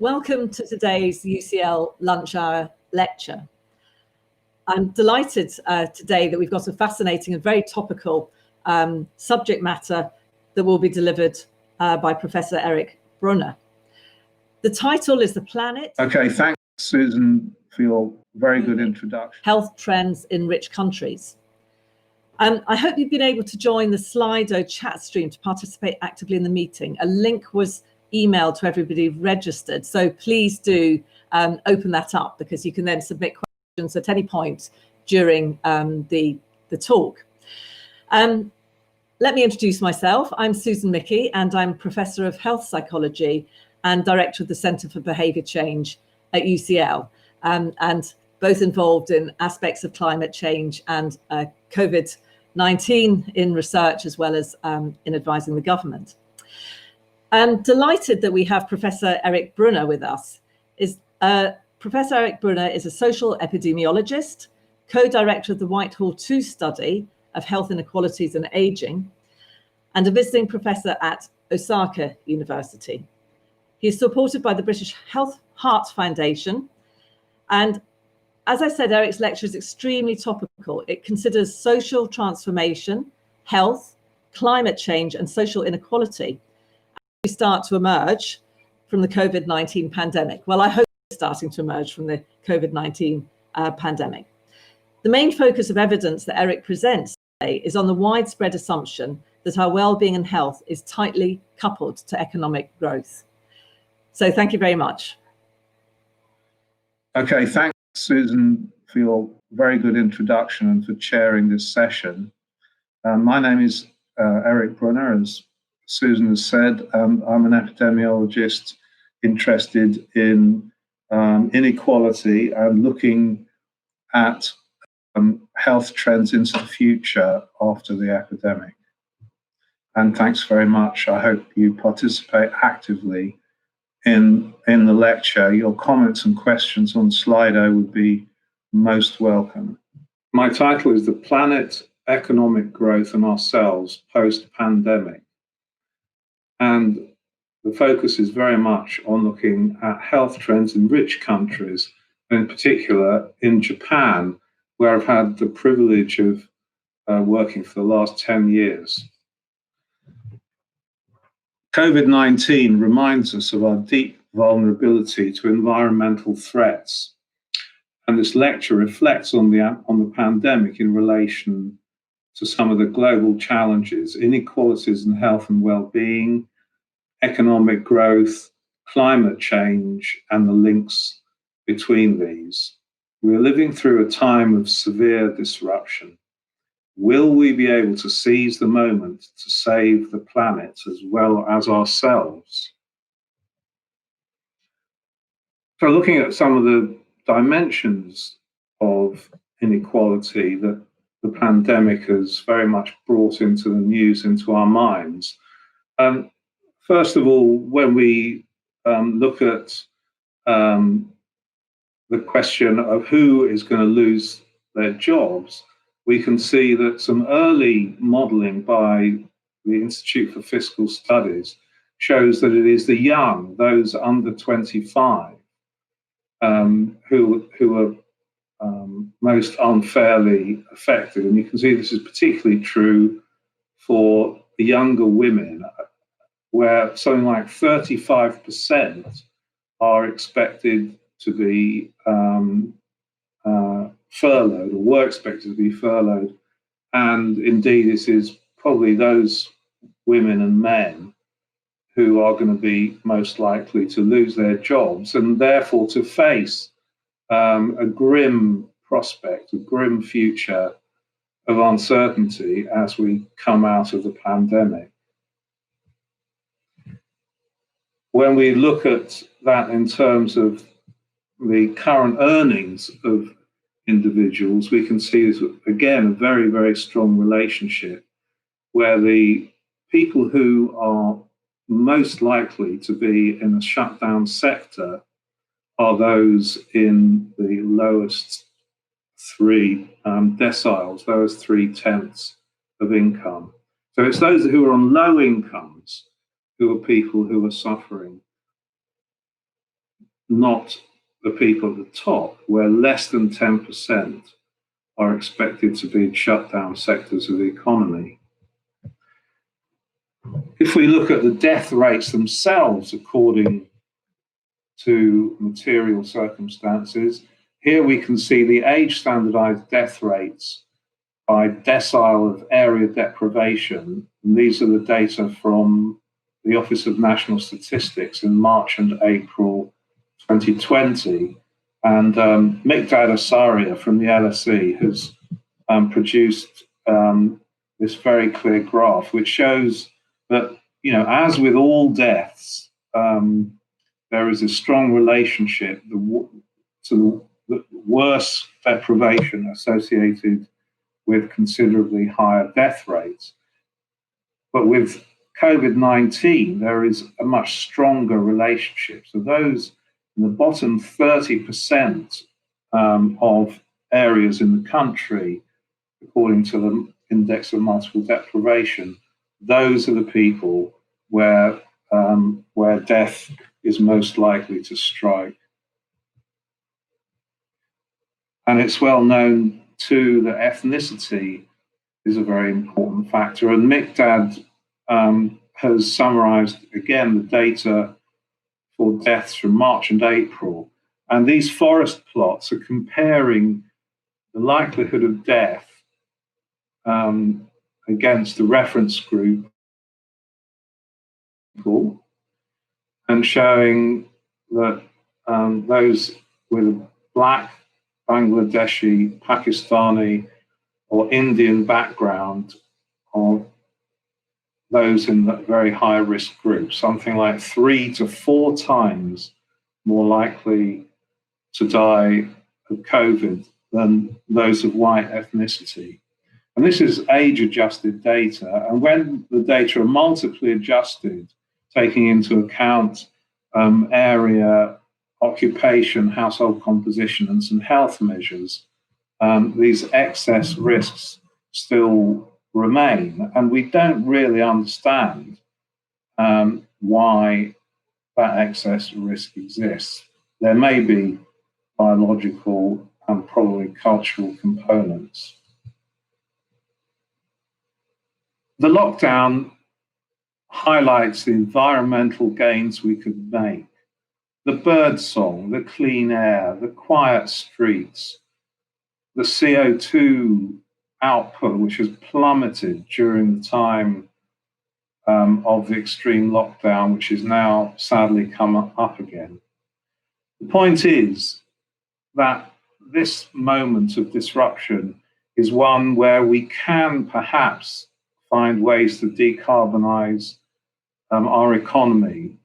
Welcome to today's UCL Lunch Hour lecture. I'm delighted today that we've got a fascinating and very topical subject matter that will be delivered by Professor Eric Brunner. The title is The Planet. Okay, thanks, Susan, for your very good introduction. Health Trends in Rich Countries. I hope you've been able to join the Slido chat stream to participate actively in the meeting. A link was emailed to everybody registered, so please do open that up, because you can then submit questions at any point during the talk. Let me introduce myself. I'm Susan Mickey, and I'm Professor of Health Psychology and Director of the Centre for Behaviour Change at UCL, and both involved in aspects of climate change and COVID-19 in research, as well as in advising the government. I'm delighted that we have Professor Eric Brunner with us. Professor Eric Brunner is a social epidemiologist, co-director of the Whitehall 2 study of health inequalities and ageing, and a visiting professor at Osaka University. He is supported by the British Heart Foundation. And as I said, Eric's lecture is extremely topical. It considers social transformation, health, climate change, and social inequality as we start to emerge from the COVID-19 pandemic. Well, I hope we're starting to emerge from the COVID-19 pandemic. The main focus of evidence that Eric presents today is on the widespread assumption that our well-being and health is tightly coupled to economic growth. So thank you very much. Okay, thanks, Susan, for your very good introduction and for chairing this session. My name is Eric Brunner, as Susan has said. I'm an epidemiologist interested in inequality and looking at health trends into the future after the epidemic. And thanks very much. I hope you participate actively in the lecture. Your comments and questions on Slido would be most welcome. My title is The Planet, Economic Growth and Ourselves Post-Pandemic. And the focus is very much on looking at health trends in rich countries, in particular in Japan, where I've had the privilege of working for the last 10 years. COVID-19 reminds us of our deep vulnerability to environmental threats. And this lecture reflects on the pandemic in relation to some of the global challenges: inequalities in health and well-being, economic growth, climate change, and the links between these. We're living through a time of severe disruption. Will we be able to seize the moment to save the planet as well as ourselves? So looking at some of the dimensions of inequality that the pandemic has very much brought into the news, into our minds. First of all, when we look at the question of who is going to lose their jobs, we can see that some early modelling by the Institute for Fiscal Studies shows that it is the young, those under 25, who are most unfairly affected. And you can see this is particularly true for the younger women, where something like 35% are expected to be furloughed, or were expected to be furloughed. And indeed, this is probably those women and men who are going to be most likely to lose their jobs, and therefore to face a grim prospect, a grim future of uncertainty as we come out of the pandemic. When we look at that in terms of the current earnings of individuals, we can see this, again, a very, very strong relationship where the people who are most likely to be in a shutdown sector are those in the lowest three deciles, those 3/10 of income. So it's those who are on low incomes who are people who are suffering. not the people at the top, where less than 10% are expected to be shut down sectors of the economy. If we look at the death rates themselves according to material circumstances, here we can see the age standardized death rates by decile of area deprivation. And these are the data from the Office of National Statistics in March and April 2020. And Mikdad Asaria from the LSE has produced this very clear graph, which shows that, as with all deaths, there is a strong relationship to the worse deprivation associated with considerably higher death rates. But with COVID-19, there is a much stronger relationship. So those in the bottom 30% of areas in the country, according to the index of multiple deprivation, those are the people where death is most likely to strike. And it's well known too that ethnicity is a very important factor. And Mikdad has summarized again the data for deaths from March and April. And these forest plots are comparing the likelihood of death against the reference group and showing that those with a black, Bangladeshi, Pakistani, or Indian background are those in the very high risk group, something like 3 to 4 times more likely to die of COVID than those of white ethnicity. And this is age-adjusted data. And when the data are multiply adjusted, taking into account area, occupation, household composition, and some health measures, these excess risks still remain. And we don't really understand why that excess risk exists. There may be biological and probably cultural components. The lockdown highlights the environmental gains we could make. The bird song, the clean air, the quiet streets, the CO2 output, which has plummeted during the time of the extreme lockdown, which is now sadly come up again. The point is that this moment of disruption is one where we can perhaps find ways to decarbonize our economy.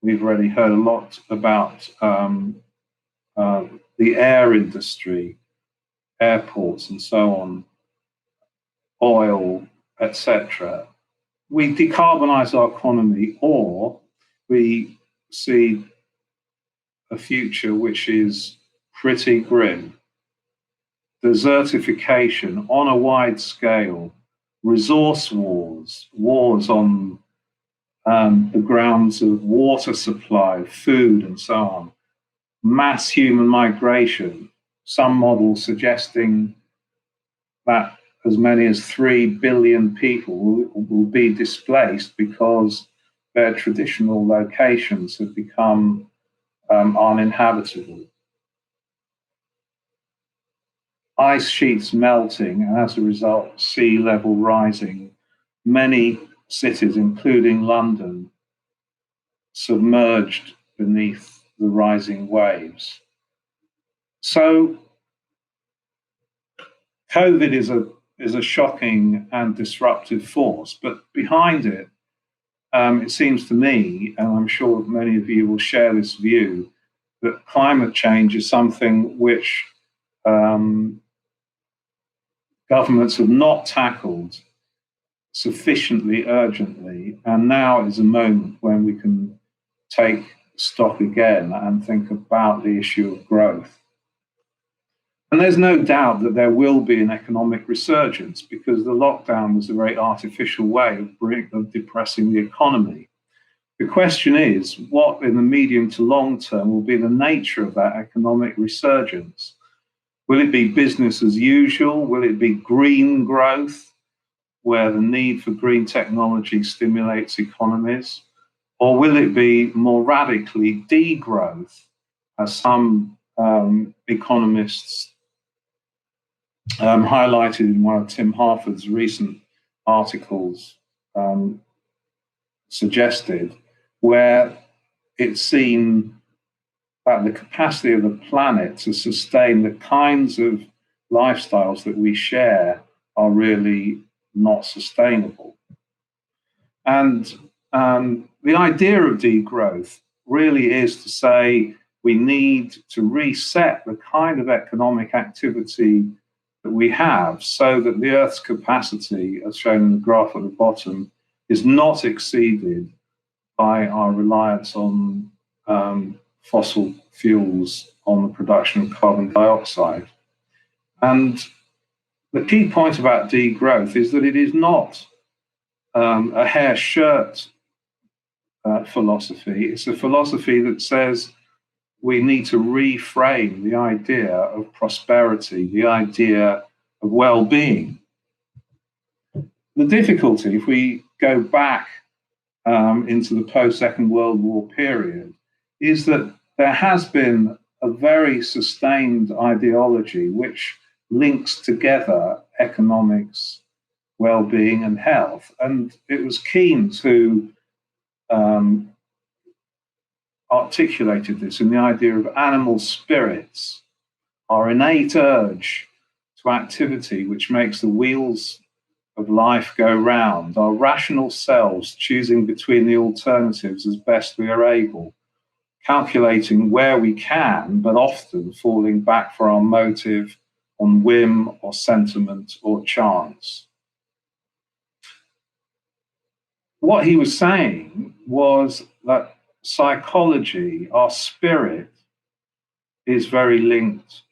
We've already heard a lot about the air industry, airports and so on, oil, etc. We decarbonize our economy, or we see a future which is pretty grim. Desertification on a wide scale, resource wars, wars on the grounds of water supply, food, and so on, mass human migration, some models suggesting that as many as 3 billion people will be displaced because their traditional locations have become uninhabitable. Ice sheets melting, and as a result, sea level rising. Many cities, including London, submerged beneath the rising waves. So COVID is a shocking and disruptive force, but behind it, it seems to me, and I'm sure many of you will share this view, that climate change is something which governments have not tackled sufficiently urgently, and now is a moment when we can take stock again and think about the issue of growth. And there's no doubt that there will be an economic resurgence, because the lockdown was a very artificial way of depressing the economy. The question is, what in the medium to long term will be the nature of that economic resurgence? Will it be business as usual? Will it be green growth, where the need for green technology stimulates economies? Or will it be more radically degrowth, as some economists highlighted in one of Tim Harford's recent articles suggested, where it's seen that the capacity of the planet to sustain the kinds of lifestyles that we share are really not sustainable. And the idea of degrowth really is to say we need to reset the kind of economic activity that we have so that the Earth's capacity, as shown in the graph at the bottom, is not exceeded by our reliance on fossil fuels, on the production of carbon dioxide. And the key point about degrowth is that it is not a hair shirt philosophy. It's a philosophy that says we need to reframe the idea of prosperity, the idea of well-being. The difficulty, if we go back into the post-Second World War period, is that there has been a very sustained ideology which links together economics, well-being, and health. And it was keen to articulated this in the idea of animal spirits, our innate urge to activity which makes the wheels of life go round, our rational selves choosing between the alternatives as best we are able, calculating where we can, but often falling back for our motive on whim or sentiment or chance. What he was saying was that psychology, our spirit, is very linked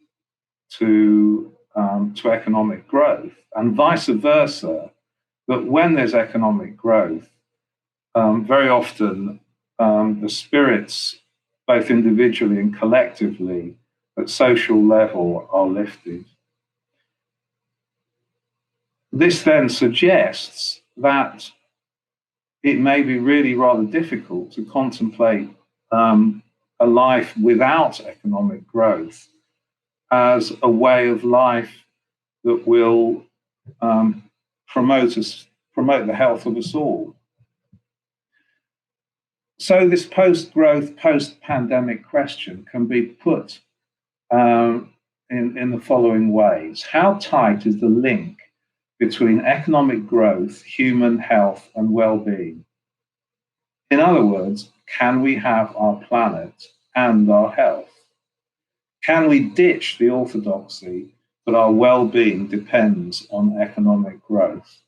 to economic growth, and vice versa, that when there's economic growth, very often the spirits, both individually and collectively, at social level, are lifted. This then suggests that it may be really rather difficult to contemplate a life without economic growth as a way of life that will promote the health of us all. So this post-growth, post-pandemic question can be put in the following ways. How tight is the link between economic growth, human health, and well-being? In other words, can we have our planet and our health? Can we ditch the orthodoxy that our well-being depends on economic growth?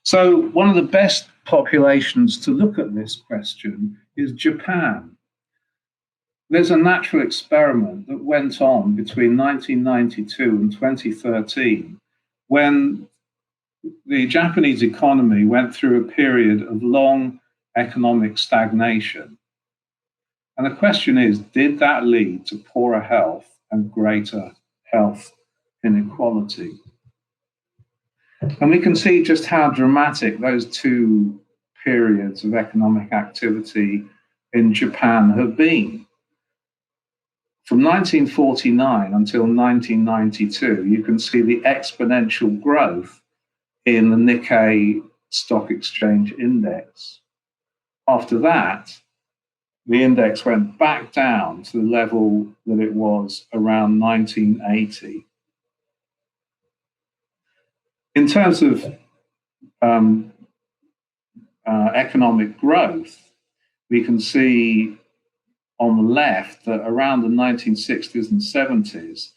So one of the best populations to look at this question is Japan. There's a natural experiment that went on between 1992 and 2013 when the Japanese economy went through a period of long economic stagnation. And the question is, did that lead to poorer health and greater health inequality? And we can see just how dramatic those two periods of economic activity in Japan have been. From 1949 until 1992, you can see the exponential growth in the Nikkei stock exchange index. After that, the index went back down to the level that it was around 1980. In terms of economic growth, we can see on the left that around the 1960s and 70s,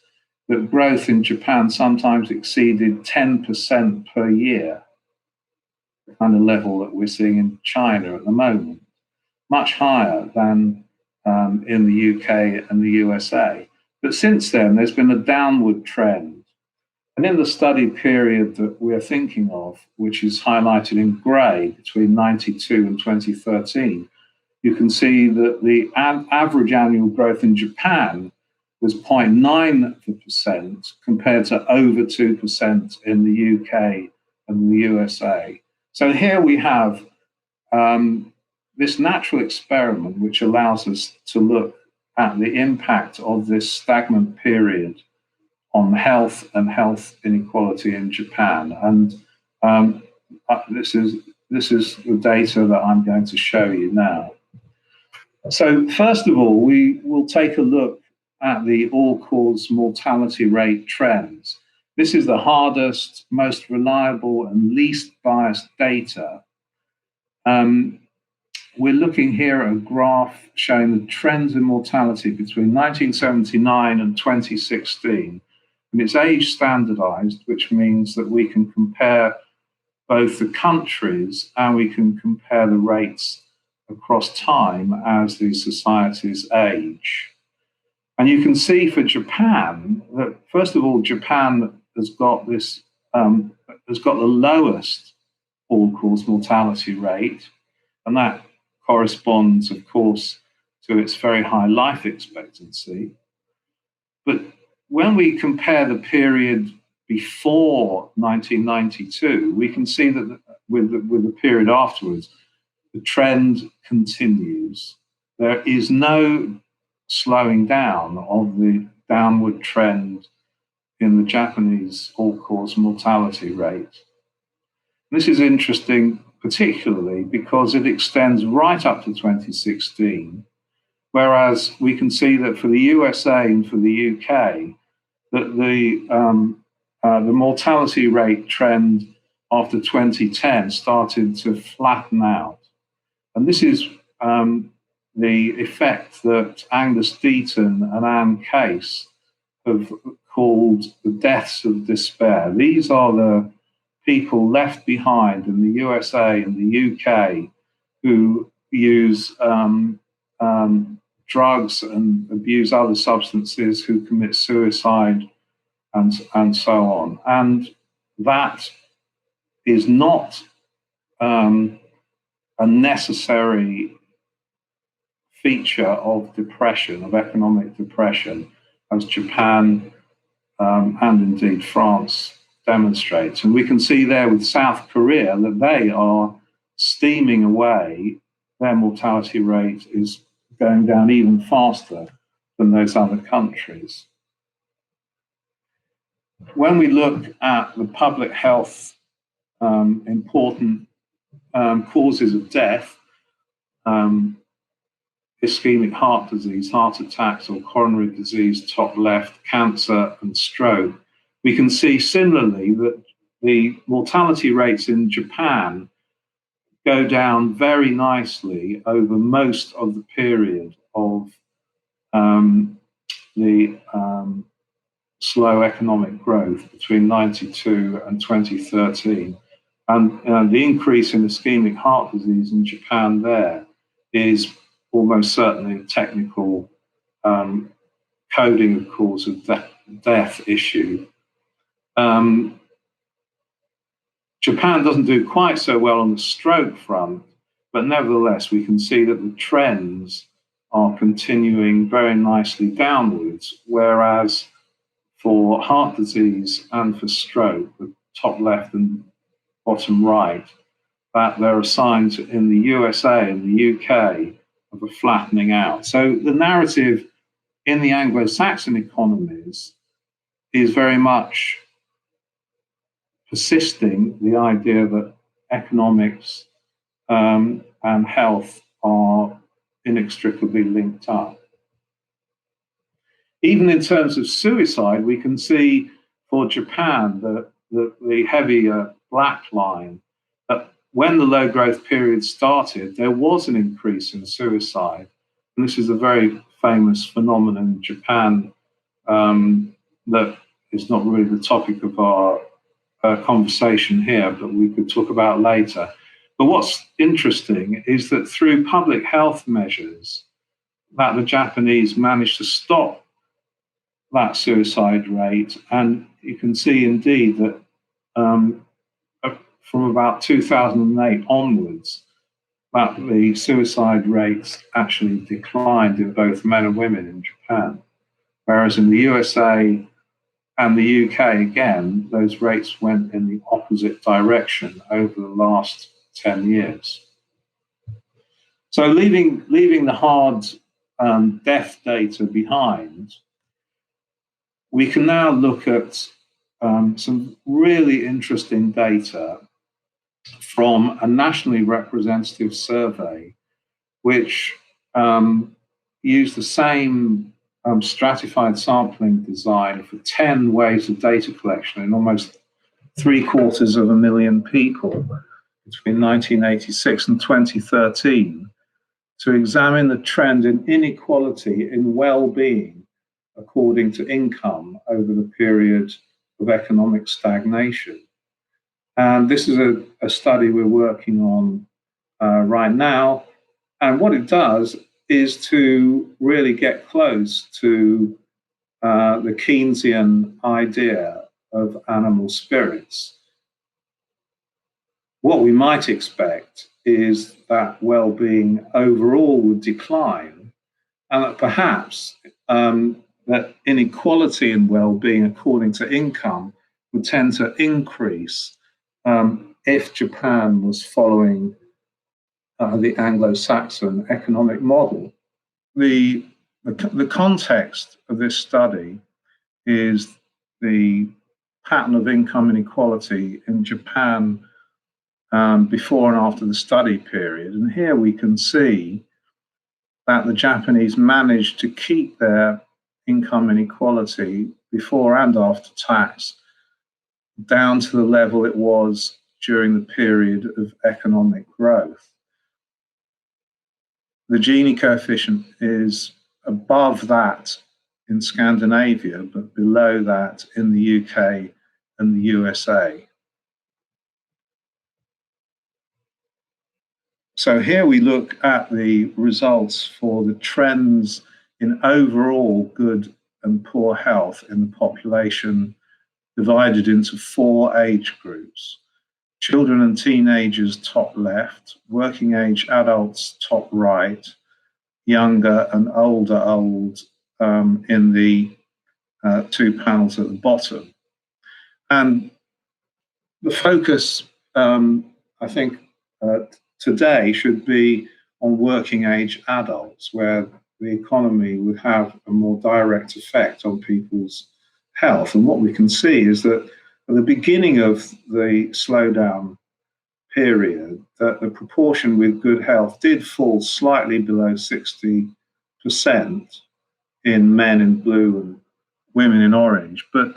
that growth in Japan sometimes exceeded 10% per year, the kind of level that we're seeing in China at the moment, much higher than in the UK and the USA. But since then, there's been a downward trend, And in the study period that we're thinking of, which is highlighted in grey between 92 and 2013, you can see that the average annual growth in Japan was 0.9% compared to over 2% in the UK and the USA. So here we have this natural experiment which allows us to look at the impact of this stagnant period on health and health inequality in Japan. And this is the data that I'm going to show you now. So first of all, we will take a look at the all-cause mortality rate trends. This is the hardest, most reliable and least biased data. We're looking here at a graph showing the trends in mortality between 1979 and 2016. And it's age standardized, which means that we can compare both the countries and we can compare the rates across time as these societies age. And you can see for Japan that, first of all, Japan has got this has got the lowest all-cause mortality rate, and that corresponds, of course, to its very high life expectancy. But when we compare the period before 1992, we can see that with the period afterwards, the trend continues. There is no slowing down of the downward trend in the Japanese all-cause mortality rate. This is interesting, particularly because it extends right up to 2016, whereas we can see that for the USA and for the UK, that the mortality rate trend after 2010 started to flatten out. And this is the effect that Angus Deaton and Anne Case have called the deaths of despair. These are the people left behind in the USA and the UK who use drugs and abuse other substances, who commit suicide, and so on. And that is not a necessary feature of depression, of economic depression, as Japan and indeed France demonstrates. And we can see there with South Korea that they are steaming away. Their mortality rate is going down even faster than those other countries. When we look at the public health important causes of death, ischemic heart disease, heart attacks or coronary disease, top left, cancer and stroke, we can see similarly that the mortality rates in Japan go down very nicely over most of the period of the slow economic growth between 92 and 2013. And the increase in ischemic heart disease in Japan there is almost certainly a technical coding of cause of death issue. Japan doesn't do quite so well on the stroke front, but nevertheless, we can see that the trends are continuing very nicely downwards, whereas for heart disease and for stroke, the top left and bottom right, that there are signs in the USA and the UK of a flattening out. So the narrative in the Anglo-Saxon economies is very much persisting, the idea that economics and health are inextricably linked up. Even in terms of suicide, we can see for Japan the heavier black line, that when the low growth period started, there was an increase in suicide. And this is a very famous phenomenon in Japan that is not really the topic of our conversation here, but we could talk about later. But what's interesting is that through public health measures, that the Japanese managed to stop that suicide rate. And you can see indeed that from about 2008 onwards, that the suicide rates actually declined in both men and women in Japan. Whereas in the USA and the UK, again, those rates went in the opposite direction over the last 10 years. So leaving the hard death data behind, we can now look at some really interesting data from a nationally representative survey, which used the same stratified sampling design for 10 waves of data collection in almost 750,000 people between 1986 and 2013 to examine the trend in inequality in well-being according to income over the period of economic stagnation. And this is a study we're working on right now. And what it does is to really get close to the Keynesian idea of animal spirits. What we might expect is that well-being overall would decline, and that perhaps that inequality in well-being according to income would tend to increase if Japan was following the Anglo-Saxon economic model. The context of this study is the pattern of income inequality in Japan before and after the study period. And here we can see that the Japanese managed to keep their income inequality before and after tax down to the level it was during the period of economic growth. The Gini coefficient is above that in Scandinavia, but below that in the UK and the USA. So here we look at the results for the trends in overall good and poor health in the population divided into 4 age groups. Children and teenagers top left, working age adults top right, younger and older old in the 2 panels at the bottom. And the focus, I think, today should be on working age adults, where the economy would have a more direct effect on people's health. And what we can see is that at the beginning of the slowdown period, that the proportion with good health did fall slightly below 60% in men in blue and women in orange. But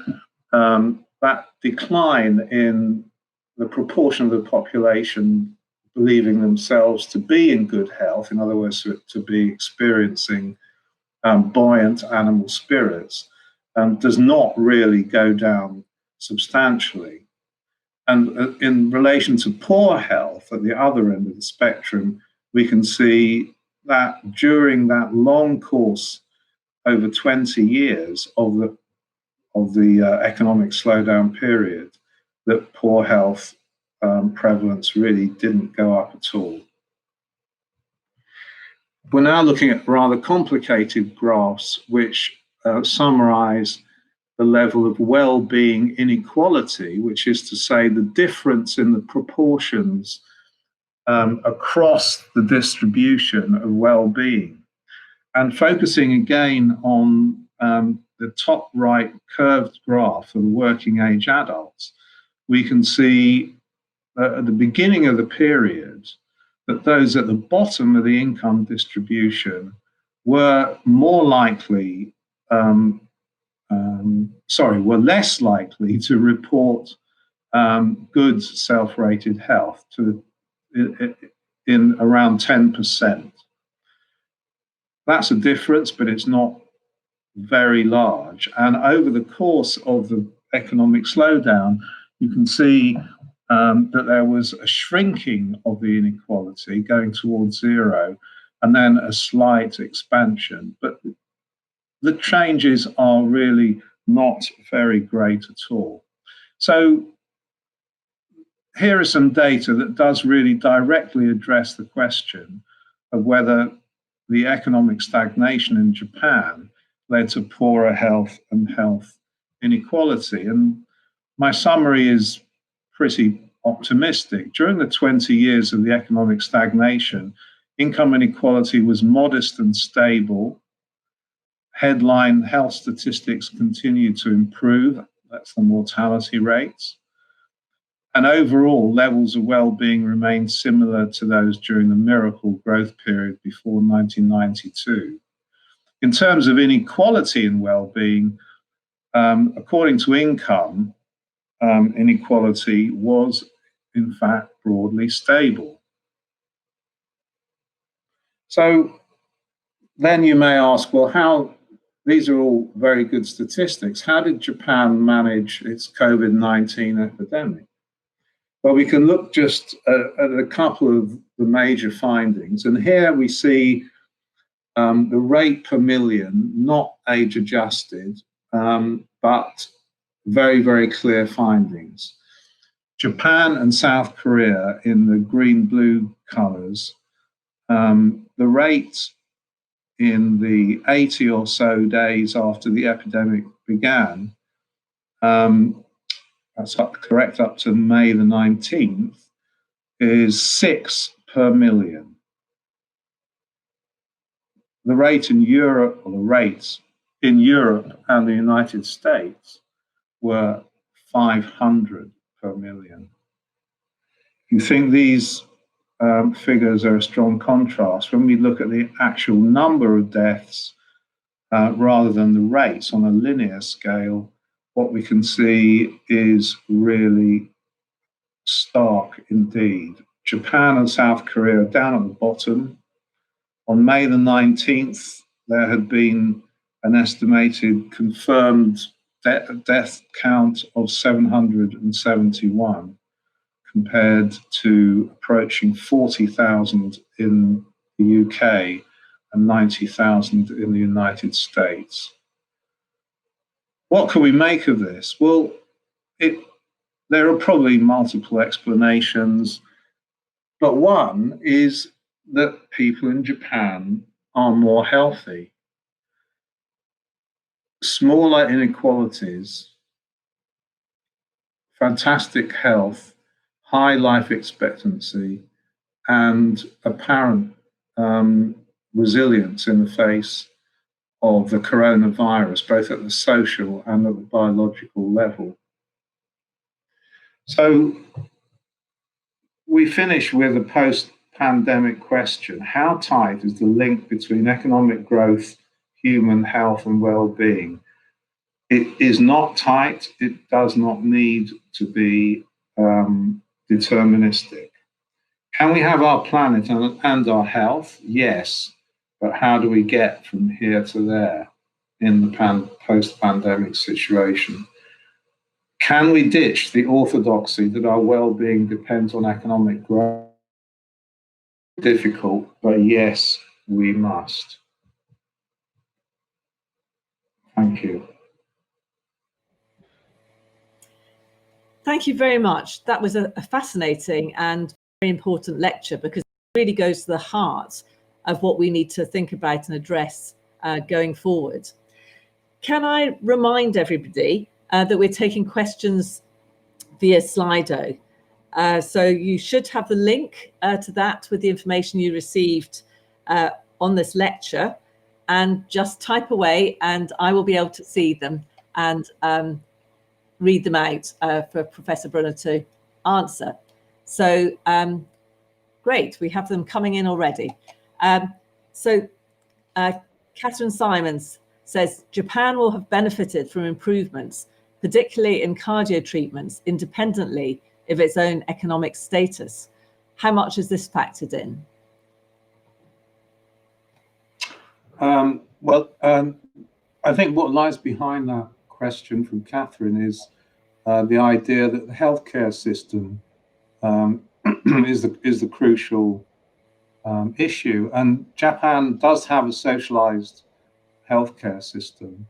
that decline in the proportion of the population believing themselves to be in good health, in other words, to be experiencing buoyant animal spirits, does not really go down substantially. And in relation to poor health, at the other end of the spectrum, we can see that during that long course over 20 years of the economic slowdown period, that poor health prevalence really didn't go up at all. We're now looking at rather complicated graphs which summarize the level of well-being inequality, which is to say the difference in the proportions across the distribution of well-being. And focusing again on the top right curved graph of the working age adults, we can see at the beginning of the period that those at the bottom of the income distribution were more likely, were less likely to report good self-rated health in around 10%. That's a difference, but it's not very large. And over the course of the economic slowdown, you can see that there was a shrinking of the inequality going towards zero, and then a slight expansion. But the changes are really not very great at all. So here is some data that does really directly address the question of whether the economic stagnation in Japan led to poorer health and health inequality. And my summary is pretty optimistic. During the 20 years of the economic stagnation, income inequality was modest and stable. Headline health statistics continued to improve. That's the mortality rates. And overall, levels of well-being remained similar to those during the miracle growth period before 1992. In terms of inequality in well-being, according to income, inequality was in fact broadly stable. So then you may ask, well, these are all very good statistics. How did Japan manage its COVID-19 epidemic? Well, we can look just at a couple of the major findings. And here we see the rate per million, not age adjusted, but very, very clear findings. Japan and South Korea in the green-blue colors, the rate in the 80 or so days after the epidemic began, that's correct up to May the 19th, is 6 per million. The rate in Europe, or the rates in Europe and the United States were 500 per million. You think these figures are a strong contrast when we look at the actual number of deaths rather than the rates on a linear scale. What we can see is really stark indeed. Japan and South Korea are down at the bottom. On May the 19th, there had been an estimated confirmed death count of 771, compared to approaching 40,000 in the UK and 90,000 in the United States. What can we make of this? Well, there are probably multiple explanations, but one is that people in Japan are more healthy. Smaller inequalities, fantastic health, high life expectancy, and apparent resilience in the face of the coronavirus, both at the social and at the biological level. So we finish with a post-pandemic question. How tight is the link between economic growth, human health, and well-being? It is not tight. It does not need to be deterministic. Can we have our planet and our health? Yes. But how do we get from here to there in the post-pandemic situation? Can we ditch the orthodoxy that our well-being depends on economic growth? Difficult, but yes, we must. Thank you. Thank you very much. That was a fascinating and very important lecture, because it really goes to the heart of what we need to think about and address going forward. Can I remind everybody that we're taking questions via Slido. So you should have the link to that with the information you received on this lecture, and just type away and I will be able to see them and read them out for Professor Brunner to answer. So great, we have them coming in already. Catherine Simons says, Japan will have benefited from improvements, particularly in cardio treatments, independently of its own economic status. How much is this factored in? I think what lies behind that question from Catherine is the idea that the healthcare system is the crucial issue, and Japan does have a socialized healthcare system,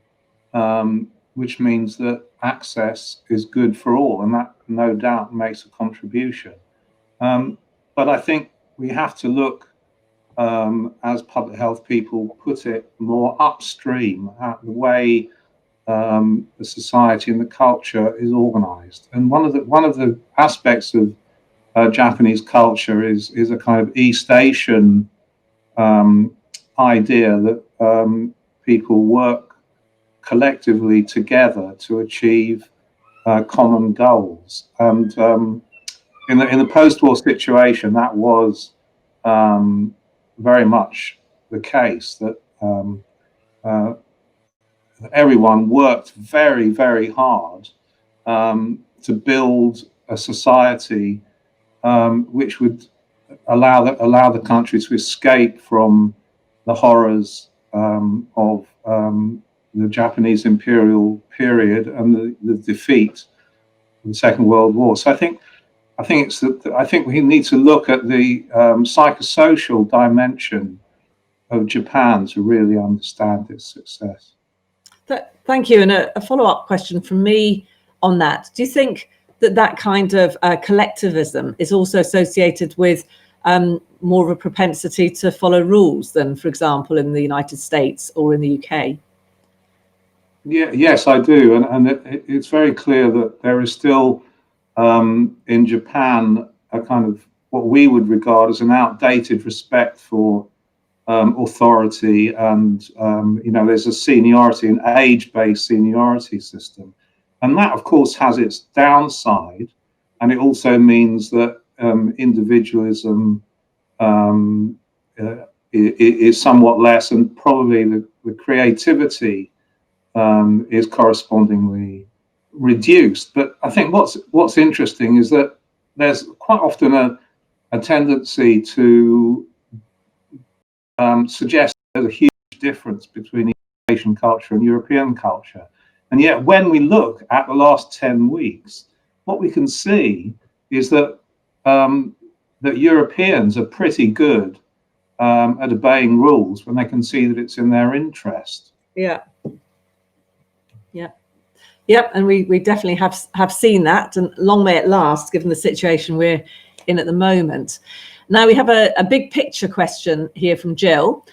which means that access is good for all, and that no doubt makes a contribution. But I think we have to look, as public health people put it, more upstream at the way the society and the culture is organized. And one of the aspects of Japanese culture is a kind of East Asian idea that people work collectively together to achieve common goals. And in the post-war situation, that was very much the case, that everyone worked very, very hard to build a society which would allow the country to escape from the horrors of the Japanese imperial period and the defeat of the Second World War. So I think we need to look at the psychosocial dimension of Japan to really understand its success. Thank you. And a follow-up question from me on that. Do you think that kind of collectivism is also associated with more of a propensity to follow rules than, for example, in the United States or in the UK? Yes, I do. And it's very clear that there is still in Japan a kind of what we would regard as an outdated respect for authority, and there's a seniority, an age-based seniority system, and that of course has its downside, and it also means that individualism is somewhat less, and probably the creativity is correspondingly reduced. But I think what's interesting is that there's quite often a tendency to suggest there's a huge difference between Asian culture and European culture. And yet when we look at the last 10 weeks, what we can see is that that Europeans are pretty good at obeying rules when they can see that it's in their interest. Yep, and we definitely have seen that, and long may it last, given the situation we're in at the moment. Now we have a big picture question here from Jill.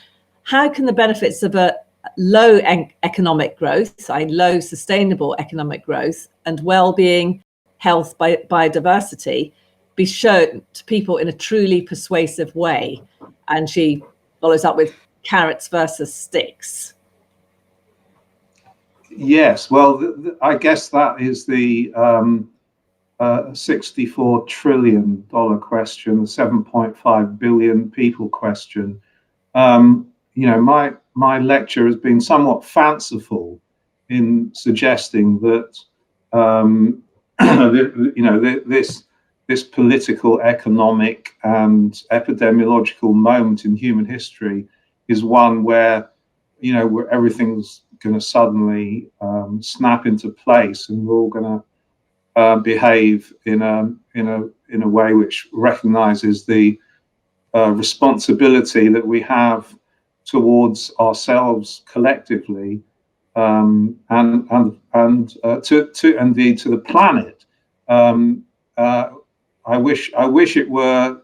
How can the benefits of a low economic growth, low sustainable economic growth, and well-being, health, biodiversity be shown to people in a truly persuasive way? And she follows up with carrots versus sticks. Yes, well, I guess that is the $64 trillion question, the 7.5 billion people question. My lecture has been somewhat fanciful in suggesting that this political, economic, and epidemiological moment in human history is one where where everything's going to suddenly snap into place, and we're all going to behave in a way which recognizes the responsibility that we have towards ourselves collectively, and to indeed to the planet. I wish it were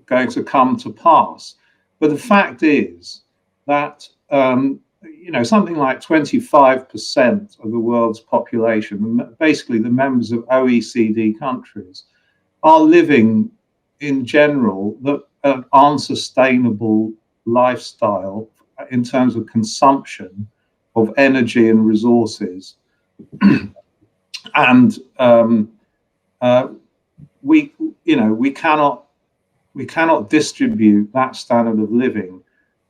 going to come to pass, but the fact is that something like 25% of the world's population, basically the members of OECD countries, are living in general an unsustainable lifestyle in terms of consumption of energy and resources. And we cannot distribute that standard of living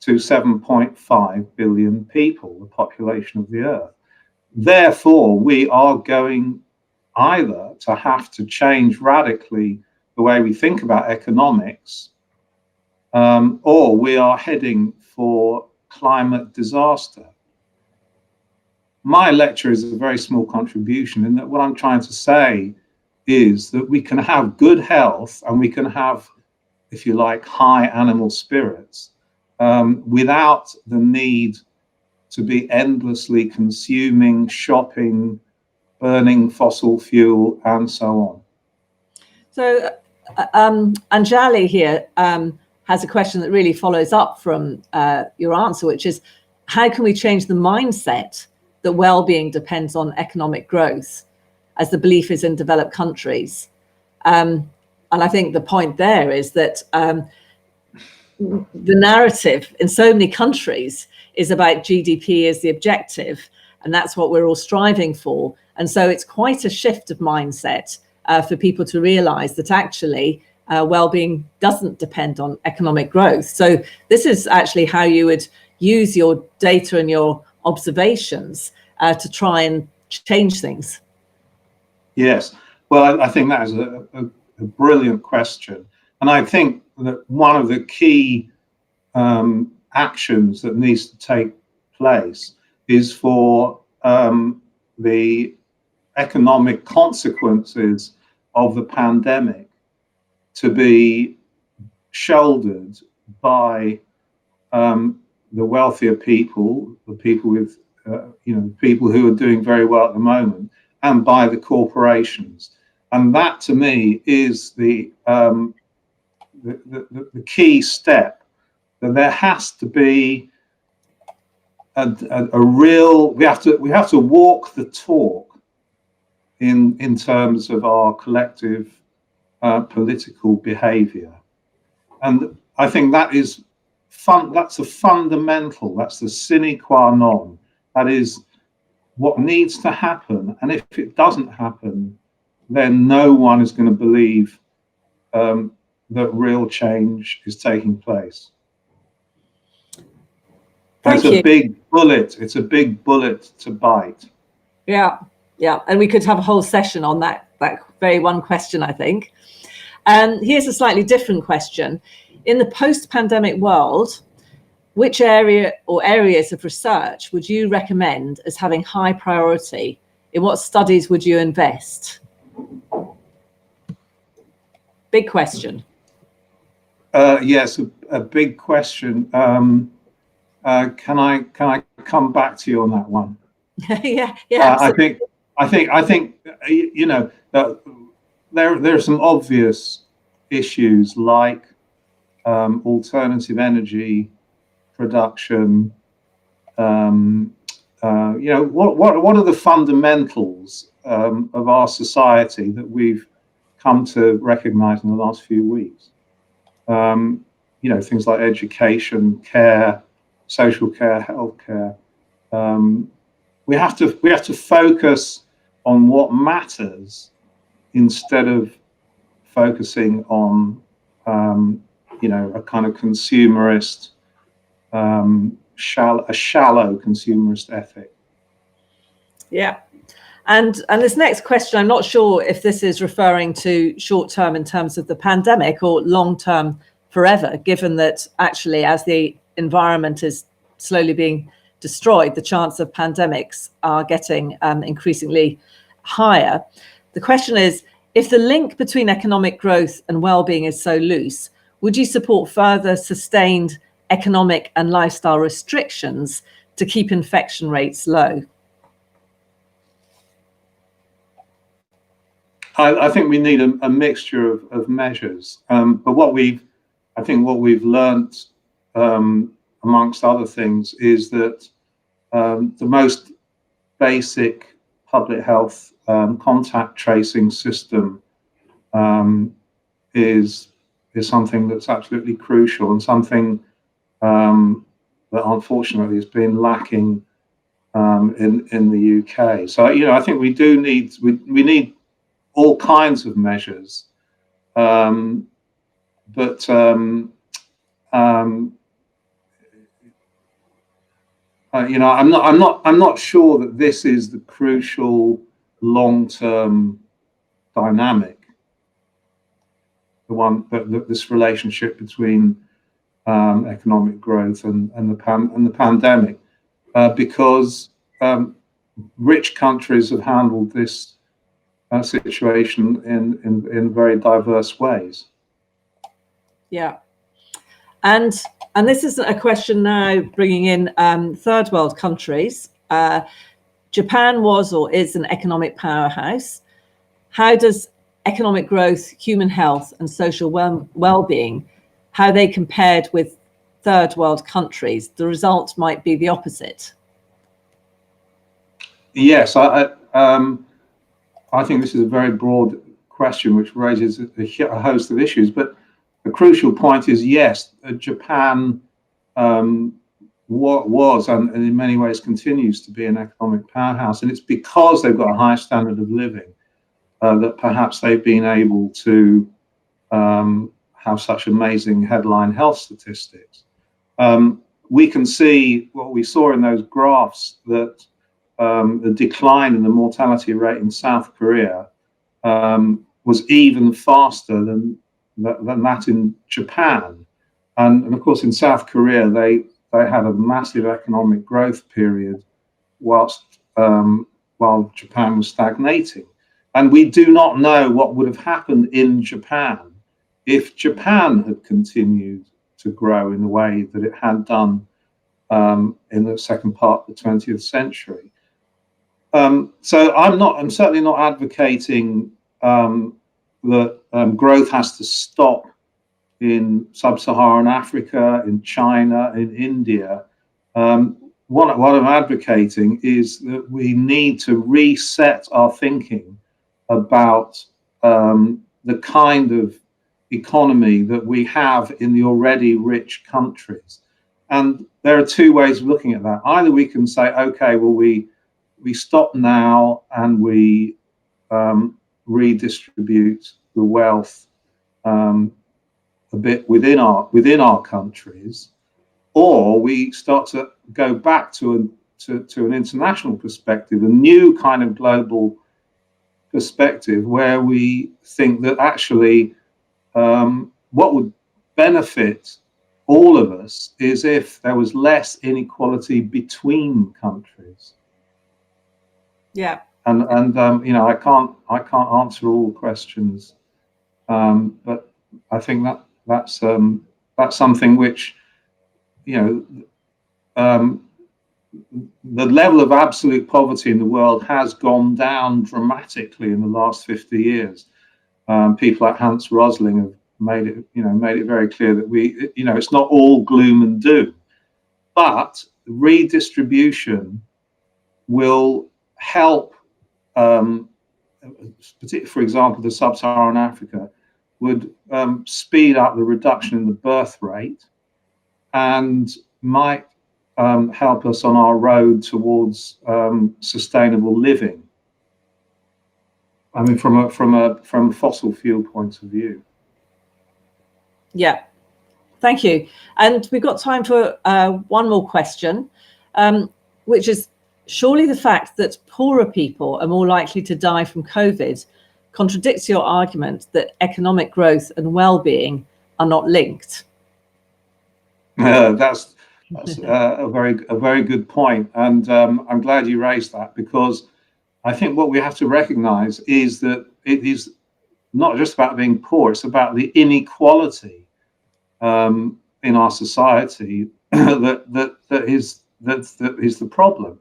to 7.5 billion people, the population of the Earth. Therefore, we are going either to have to change radically the way we think about economics, or we are heading for climate disaster. My lecture is a very small contribution in that what I'm trying to say is that we can have good health and we can have, if you like, high animal spirits, without the need to be endlessly consuming, shopping, burning fossil fuel, and so on. So Anjali here has a question that really follows up from your answer, which is, how can we change the mindset that well-being depends on economic growth, as the belief is in developed countries? And I think the point there is that the narrative in so many countries is about GDP as the objective, and that's what we're all striving for. And so it's quite a shift of mindset for people to realize that actually well-being doesn't depend on economic growth. So this is actually how you would use your data and your observations to try and change things. Yes, well, I think that is a brilliant question. And I think that one of the key actions that needs to take place is for the economic consequences of the pandemic to be shouldered by the wealthier people, the people with, people who are doing very well at the moment, and by the corporations. And that, to me, is the key step. That there has to be a real. We have to walk the talk in terms of our collective political behaviour, and I think that is that's a fundamental. That's the sine qua non. That is what needs to happen, and if it doesn't happen, then no one is going to believe that real change is taking place. It's a big bullet. It's a big bullet to bite. Yeah, and we could have a whole session on that very one question, I think. Here's a slightly different question. In the post-pandemic world, which area or areas of research would you recommend as having high priority? In what studies would you invest? Big question. Yes, a big question. Can I come back to you on that one? Yeah. I think there are some obvious issues like alternative energy production. What are the fundamentals of our society that we've come to recognize in the last few weeks? Things like education, care, social care, healthcare. We have to focus on what matters instead of focusing on a kind of consumerist, shallow consumerist ethic. Yeah. And this next question, I'm not sure if this is referring to short term in terms of the pandemic or long term forever, given that actually as the environment is slowly being destroyed, the chance of pandemics are getting increasingly higher. The question is, if the link between economic growth and well-being is so loose, would you support further sustained economic and lifestyle restrictions to keep infection rates low? I think we need a mixture of measures, but what we've learnt, amongst other things, is that the most basic public health contact tracing system is something that's absolutely crucial and something that unfortunately has been lacking in the UK. So I think we need all kinds of measures, but I'm not sure that this is the crucial long-term dynamic. This relationship between economic growth and the pandemic, because rich countries have handled this situation in very diverse ways. Yeah, and And this is a question now bringing in third world countries. Japan was or is an economic powerhouse. How does economic growth, human health, and social well-being, how they compared with third world countries? The result might be the opposite. Yes, I think this is a very broad question which raises a host of issues. But the crucial point is, yes, Japan was and in many ways continues to be an economic powerhouse, and it's because they've got a high standard of living that perhaps they've been able to have such amazing headline health statistics. We can see what we saw in those graphs, that the decline in the mortality rate in South Korea was even faster than that in Japan. And of course, in South Korea, they had a massive economic growth period while Japan was stagnating. And we do not know what would have happened in Japan if Japan had continued to grow in the way that it had done in the second part of the 20th century. So I'm certainly not advocating that growth has to stop in sub-Saharan Africa, in China, in India. What I'm advocating is that we need to reset our thinking about the kind of economy that we have in the already rich countries. And there are two ways of looking at that. Either we can say, okay, well, we stop now and we redistribute the wealth a bit within our countries, or we start to go back to an international perspective, a new kind of global perspective, where we think that actually what would benefit all of us is if there was less inequality between countries. Yeah. And I can't answer all questions, but I think that's something which, the level of absolute poverty in the world has gone down dramatically in the last 50 years. People like Hans Rosling have made it very clear that it's not all gloom and doom, but redistribution will help. For example, the sub-Saharan Africa would speed up the reduction in the birth rate and might help us on our road towards sustainable living. I mean, from a fossil fuel point of view. Yeah, thank you. And we've got time for one more question, which is, surely the fact that poorer people are more likely to die from COVID contradicts your argument that economic growth and well-being are not linked. That's a very good point, and I'm glad you raised that, because I think what we have to recognize is that it is not just about being poor; it's about the inequality in our society that is the problem,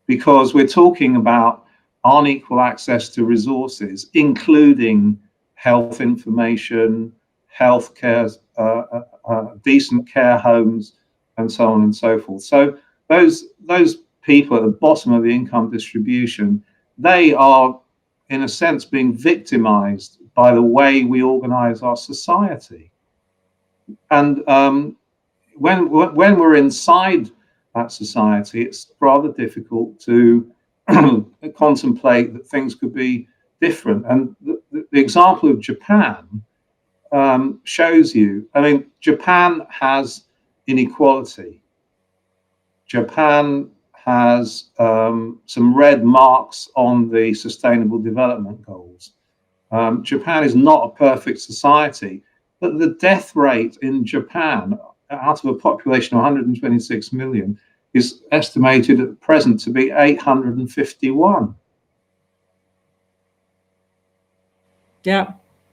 because we're talking about unequal access to resources, including health information, healthcare, decent care homes, and so on and so forth. So those people at the bottom of the income distribution, they are, in a sense, being victimized by the way we organize our society. And when we're inside that society, it's rather difficult to contemplate that things could be different. And the example of Japan shows you, I mean, Japan has inequality. Japan has some red marks on the Sustainable Development Goals. Japan is not a perfect society, but the death rate in Japan, out of a population of 126 million, is estimated at present to be 851. Yeah.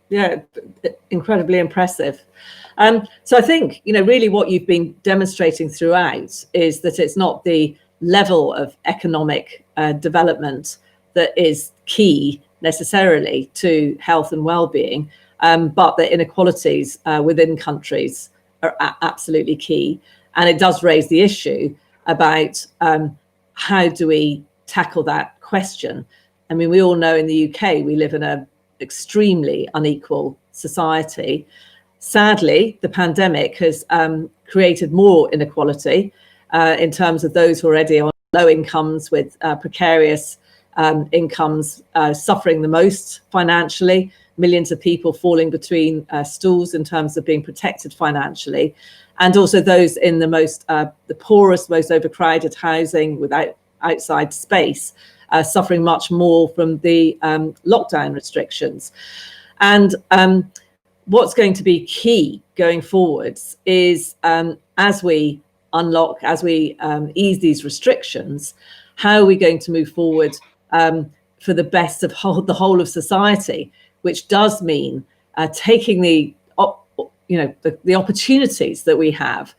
Yeah, incredibly impressive. So I think, really what you've been demonstrating throughout is that it's not the level of economic development that is key necessarily to health and well-being, but the inequalities within countries are absolutely key. And it does raise the issue about how do we tackle that question. I mean, we all know in the UK, we live in an extremely unequal society. Sadly, the pandemic has created more inequality in terms of those who are already on low incomes with precarious incomes suffering the most financially, millions of people falling between stools in terms of being protected financially, and also those in the poorest, most overcrowded housing without outside space, suffering much more from the lockdown restrictions. And what's going to be key going forwards is as we unlock, as we ease these restrictions, how are we going to move forward for the best of the whole of society, which does mean taking the opportunities that we have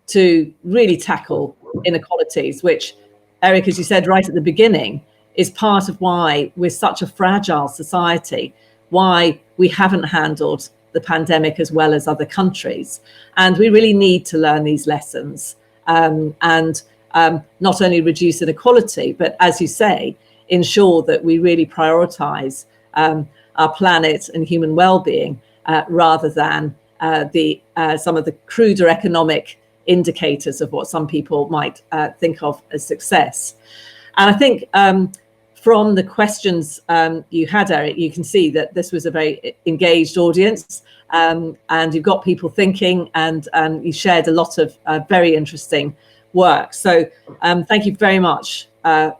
to really tackle inequalities, which, Eric, as you said right at the beginning, is part of why we're such a fragile society, why we haven't handled the pandemic as well as other countries. And we really need to learn these lessons and not only reduce inequality, but as you say, ensure that we really prioritize our planet and human well-being rather than some of the cruder economic indicators of what some people might think of as success. And I think from the questions you had, Eric, you can see that this was a very engaged audience, and you've got people thinking, and you shared a lot of very interesting work. So thank you very much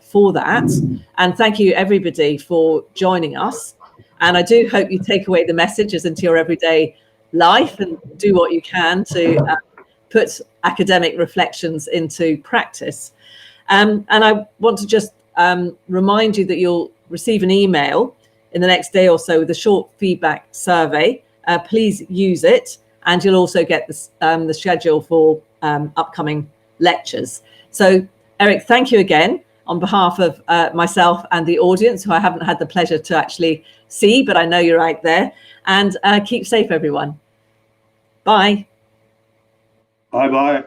for that. And thank you, everybody, for joining us. And I do hope you take away the messages into your everyday life and do what you can to put academic reflections into practice. And I want to just remind you that you'll receive an email in the next day or so with a short feedback survey. Please use it, and you'll also get the schedule for upcoming lectures. So, Eric, thank you again on behalf of myself and the audience, who I haven't had the pleasure to actually see, but I know you're out there. And keep safe, everyone. Bye. Bye-bye.